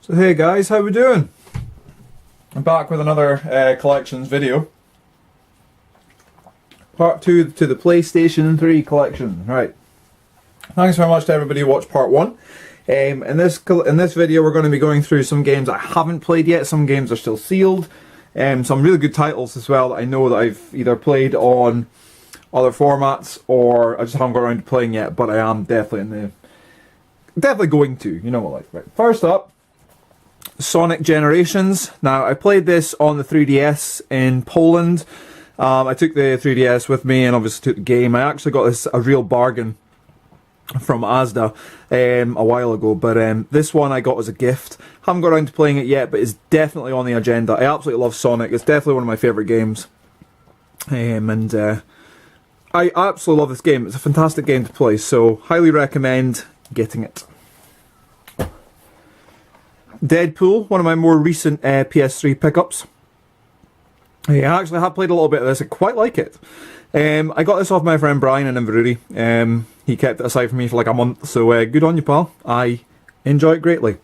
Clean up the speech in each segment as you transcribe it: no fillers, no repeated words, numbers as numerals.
So hey guys, how we doing? I'm back with another collections video. Part 2 to the PlayStation 3 collection. Right. Thanks very much to everybody who watched part 1. In this video we're going to be going through some games I haven't played yet, some games are still sealed. Some really good titles as well that I know that I've either played on other formats or I just haven't got around to playing yet, but I am definitely going to, you know what, like. Right. First up, Sonic Generations. Now, I played this on the 3DS in Poland. I took the 3DS with me and obviously took the game. I actually got this a real bargain from Asda a while ago, but this one I got as a gift. Haven't got around to playing it yet, but it's definitely on the agenda. I absolutely love Sonic. It's definitely one of my favourite games. I absolutely love this game. It's a fantastic game to play, so highly recommend getting it. Deadpool, one of my more recent PS3 pickups. I actually have played a little bit of this. I quite like it. I got this off my friend Brian in Inverurie. He kept it aside for me for like a month, so good on you, pal. I enjoy it greatly.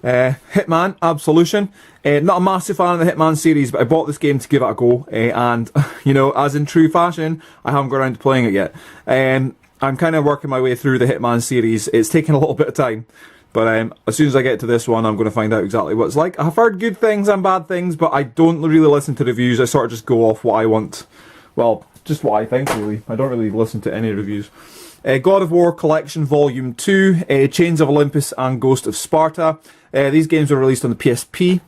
Hitman Absolution. Not a massive fan of the Hitman series, but I bought this game to give it a go, and you know, as in true fashion, I haven't got around to playing it yet. I'm kind of working my way through the Hitman series. It's taking a little bit of time, but as soon as I get to this one, I'm going to find out exactly what it's like. I've heard good things and bad things, but I don't really listen to reviews. I sort of just go off what I want. Well, just what I think, really. I don't really listen to any reviews. God of War Collection Volume 2, Chains of Olympus and Ghost of Sparta. These games were released on the PSP.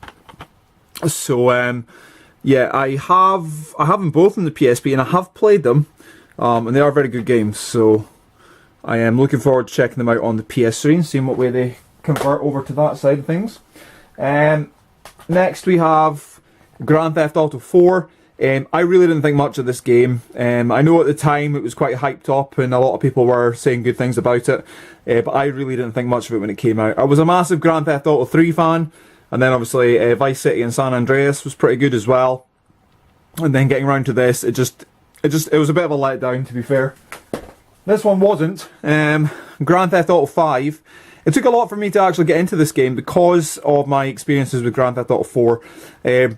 So, yeah, I have them both on the PSP, and I have played them. And they are very good games, so I am looking forward to checking them out on the PS3 and seeing what way they convert over to that side of things. Next we have Grand Theft Auto 4. I really didn't think much of this game. I know at the time it was quite hyped up and a lot of people were saying good things about it, but I really didn't think much of it when it came out. I was a massive Grand Theft Auto 3 fan, and then obviously Vice City and San Andreas was pretty good as well. And then getting around to this, it was a bit of a letdown, to be fair. This one wasn't. Grand Theft Auto 5. It took a lot for me to actually get into this game because of my experiences with Grand Theft Auto 4.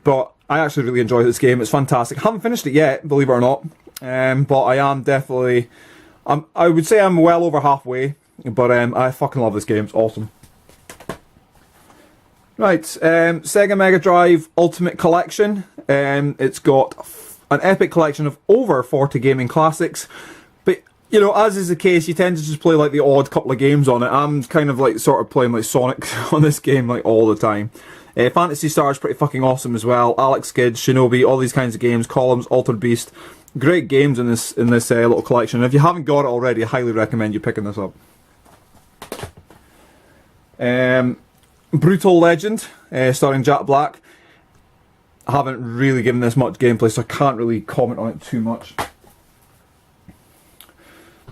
But I actually really enjoyed this game. It's fantastic. I haven't finished it yet, believe it or not. But I am definitely... I would say I'm well over halfway. But I fucking love this game. It's awesome. Right. Sega Mega Drive Ultimate Collection. It's got an epic collection of over 40 gaming classics, but you know, as is the case, you tend to just play like the odd couple of games on it. I'm kind of like sort of playing like Sonic on this game like all the time. Phantasy Star is pretty fucking awesome as well. Alex Kidd, Shinobi, all these kinds of games. Columns, Altered Beast, great games in this little collection. If you haven't got it already, I highly recommend you picking this up. Brutal Legend, starring Jack Black. I haven't really given this much gameplay, so I can't really comment on it too much.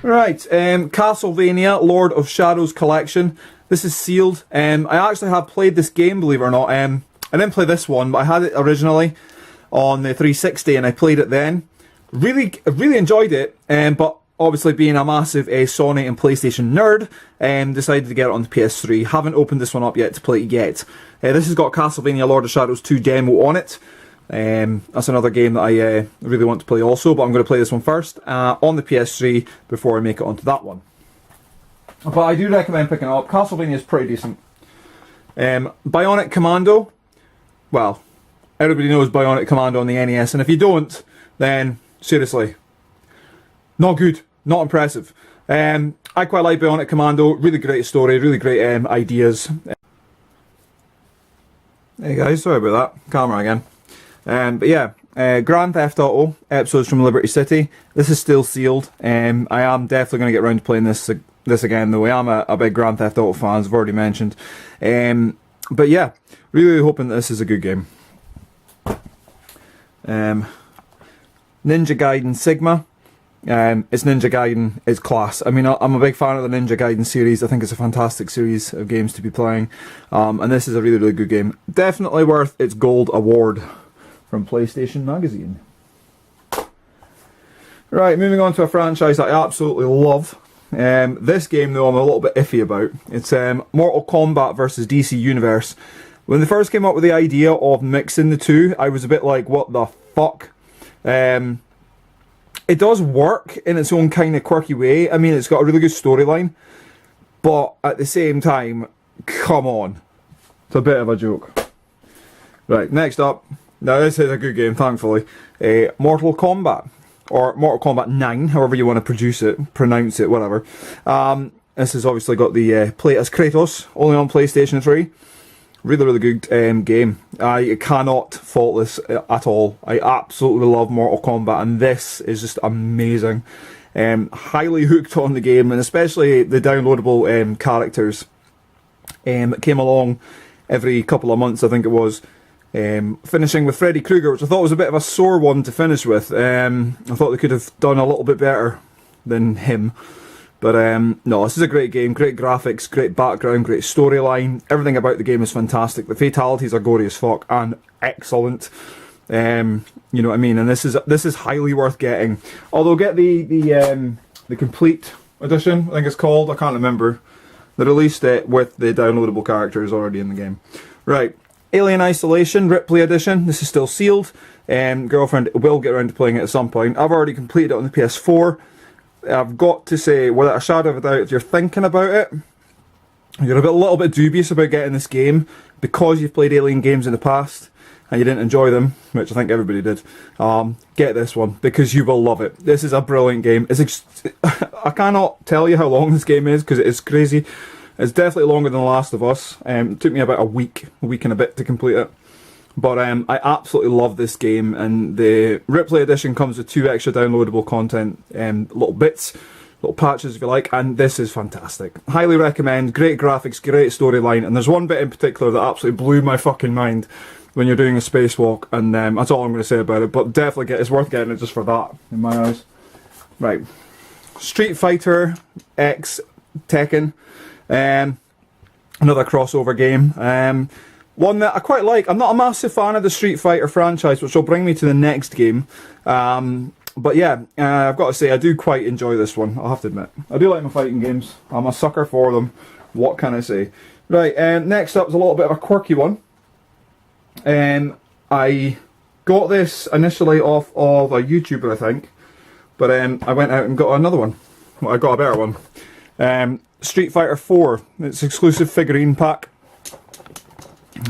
Right, Castlevania Lord of Shadows Collection. This is sealed. I actually have played this game, believe it or not. I didn't play this one, but I had it originally on the 360 and I played it then. Really enjoyed it, but obviously being a massive Sony and PlayStation nerd, decided to get it on the PS3. Haven't opened this one up yet to play it yet. This has got Castlevania Lord of Shadows 2 demo on it. That's another game that I really want to play also, but I'm going to play this one first on the PS3 before I make it onto that one. But I do recommend picking it up. Castlevania is pretty decent. Bionic Commando. Well, everybody knows Bionic Commando on the NES, and if you don't, then seriously, not good, not impressive. I quite like Bionic Commando. Really great story, really great ideas. Hey guys, sorry about that. Camera again. But yeah, Grand Theft Auto, episodes from Liberty City. This is still sealed. I am definitely going to get around to playing this again, though. I am a big Grand Theft Auto fan, as I've already mentioned. But yeah, really hoping that this is a good game. Ninja Gaiden Sigma. It's Ninja Gaiden, it's class. I mean, I'm a big fan of the Ninja Gaiden series. I think it's a fantastic series of games to be playing. And this is a really good game. Definitely worth its gold award from PlayStation Magazine. Right, moving on to a franchise that I absolutely love. This game, though, I'm a little bit iffy about. It's Mortal Kombat versus DC Universe. When they first came up with the idea of mixing the two, I was a bit like, what the fuck? It does work in its own kind of quirky way. I mean, it's got a really good storyline, but at the same time, come on. It's a bit of a joke. Right, next up. Now, this is a good game, thankfully. Mortal Kombat. Or Mortal Kombat 9, however you want to pronounce it, whatever. This has obviously got the play as Kratos, only on PlayStation 3. Really, really good game. I cannot fault this at all. I absolutely love Mortal Kombat, and this is just amazing. Highly hooked on the game, and especially the downloadable characters. It came along every couple of months, I think it was. Finishing with Freddy Krueger, which I thought was a bit of a sore one to finish with. I thought they could have done a little bit better than him. But no, this is a great game, great graphics, great background, great storyline. Everything about the game is fantastic. The fatalities are gory as fuck and excellent. You know what I mean? And this is highly worth getting. Although get the complete edition, I think it's called. I can't remember. They released it with the downloadable characters already in the game. Right. Alien Isolation, Ripley Edition. This is still sealed. Girlfriend will get around to playing it at some point. I've already completed it on the PS4. I've got to say, without a shadow of a doubt, if you're thinking about it, you're a little bit dubious about getting this game because you've played Alien games in the past and you didn't enjoy them, which I think everybody did. Get this one because you will love it. This is a brilliant game. I cannot tell you how long this game is because it is crazy. It's definitely longer than The Last of Us. It took me about a week and a bit to complete it. But I absolutely love this game, and the Ripley edition comes with 2 extra downloadable content, little bits, little patches if you like, and this is fantastic. Highly recommend, great graphics, great storyline, and there's one bit in particular that absolutely blew my fucking mind when you're doing a spacewalk, and that's all I'm going to say about it, but definitely it's worth getting it just for that, in my eyes. Right. Street Fighter X Tekken. Another crossover game. One that I quite like. I'm not a massive fan of the Street Fighter franchise, which will bring me to the next game. But yeah, I've got to say, I do quite enjoy this one, I'll have to admit. I do like my fighting games. I'm a sucker for them. What can I say? Right, next up is a little bit of a quirky one. I got this initially off of a YouTuber, I think. But I went out and got another one. Well, I got a better one. Street Fighter 4. It's exclusive figurine pack.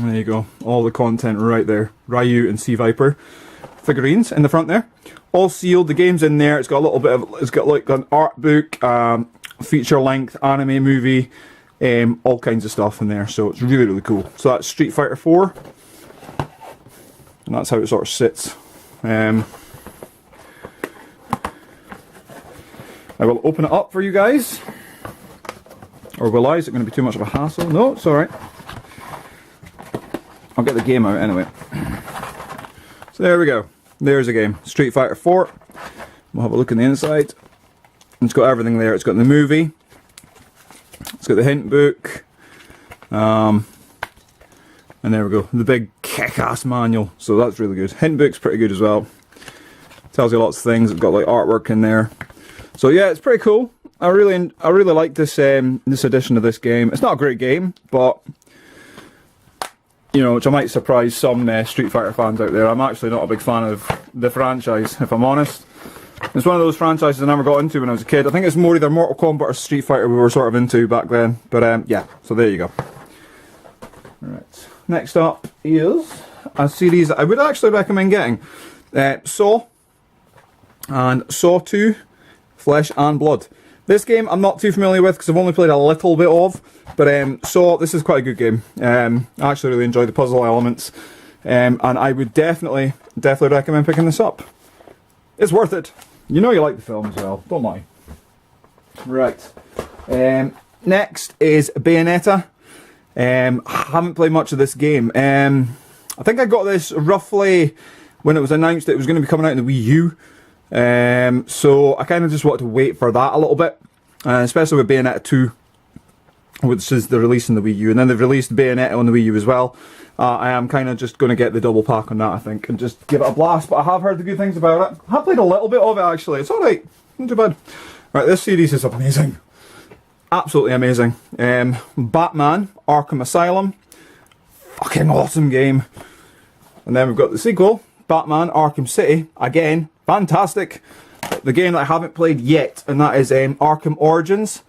There you go. All the content right there. Ryu and Sea Viper figurines in the front there. All sealed. The game's in there. It's got a little bit of. It's got like an art book, feature length anime movie, all kinds of stuff in there. So it's really really cool. So that's Street Fighter 4, and that's how it sort of sits. I will open it up for you guys. Or will I? Is it going to be too much of a hassle? No, it's alright. I'll get the game out anyway. So there we go. There's a game. Street Fighter 4. We'll have a look in the inside. It's got everything there. It's got the movie. It's got the hint book. And there we go. The big kick-ass manual. So that's really good. Hint book's pretty good as well. Tells you lots of things. It's got like artwork in there. So yeah, it's pretty cool. I really like this this edition of this game. It's not a great game, but you know, which I might surprise some Street Fighter fans out there. I'm actually not a big fan of the franchise, if I'm honest. It's one of those franchises I never got into when I was a kid. I think it's more either Mortal Kombat or Street Fighter we were sort of into back then. But yeah, so there you go. Right. Next up is a series that I would actually recommend getting. Saw and Saw 2, Flesh and Blood. This game I'm not too familiar with because I've only played a little bit of, but Saw, this is quite a good game. I actually really enjoy the puzzle elements, and I would definitely recommend picking this up. It's worth it. You know you like the film as well, don't lie. Right. Next is Bayonetta. I haven't played much of this game. I think I got this roughly when it was announced that it was going to be coming out in the Wii U. So I kind of just wanted to wait for that a little bit, especially with Bayonetta 2, which is the release in the Wii U, and then they've released Bayonetta on the Wii U as well. I am kind of just going to get the double pack on that, I think, and just give it a blast, but I have heard the good things about it. I have played a little bit of it actually, it's alright, not too bad. Right, this series is amazing. absolutely amazing. Batman Arkham Asylum, fucking awesome game. And then we've got the sequel, Batman Arkham City, again, fantastic. The game that I haven't played yet, and that is Arkham Origins,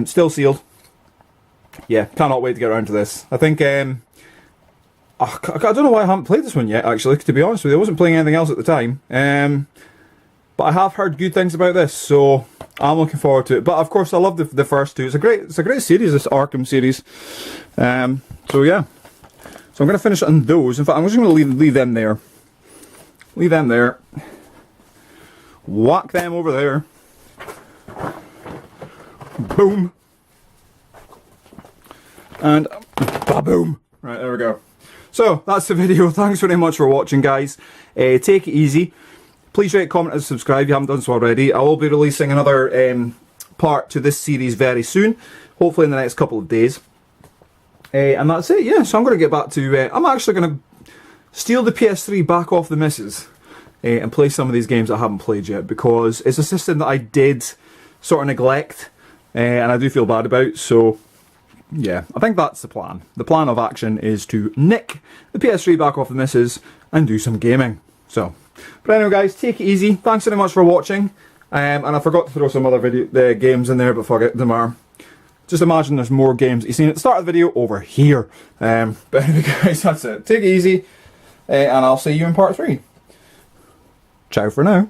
still sealed. Yeah, cannot wait to get around to this. I think, I don't know why I haven't played this one yet, actually, to be honest with you. I wasn't playing anything else at the time. But I have heard good things about this, so I'm looking forward to it. But of course, I love the first two. It's a great series, this Arkham series. So yeah. So I'm going to finish on those. In fact, I'm just going to leave them there. Leave them there. Whack them over there. Boom. And ba-boom. Right, there we go. So, that's the video. Thanks very much for watching, guys. Take it easy. Please rate, comment and subscribe if you haven't done so already. I will be releasing another part to this series very soon. Hopefully in the next couple of days. And that's it, yeah. So I'm going to get back to... I'm actually going to steal the PS3 back off the missus. And play some of these games I haven't played yet. Because it's a system that I did sort of neglect. And I do feel bad about. So, yeah. I think that's the plan. The plan of action is to nick the PS3 back off the missus and do some gaming. So... But anyway, guys, take it easy. Thanks very much for watching. And I forgot to throw some other games in there before I get tomorrow. Just imagine there's more games that you've seen at the start of the video over here. But anyway, guys, that's it. Take it easy. And I'll see you in part 3. Ciao for now.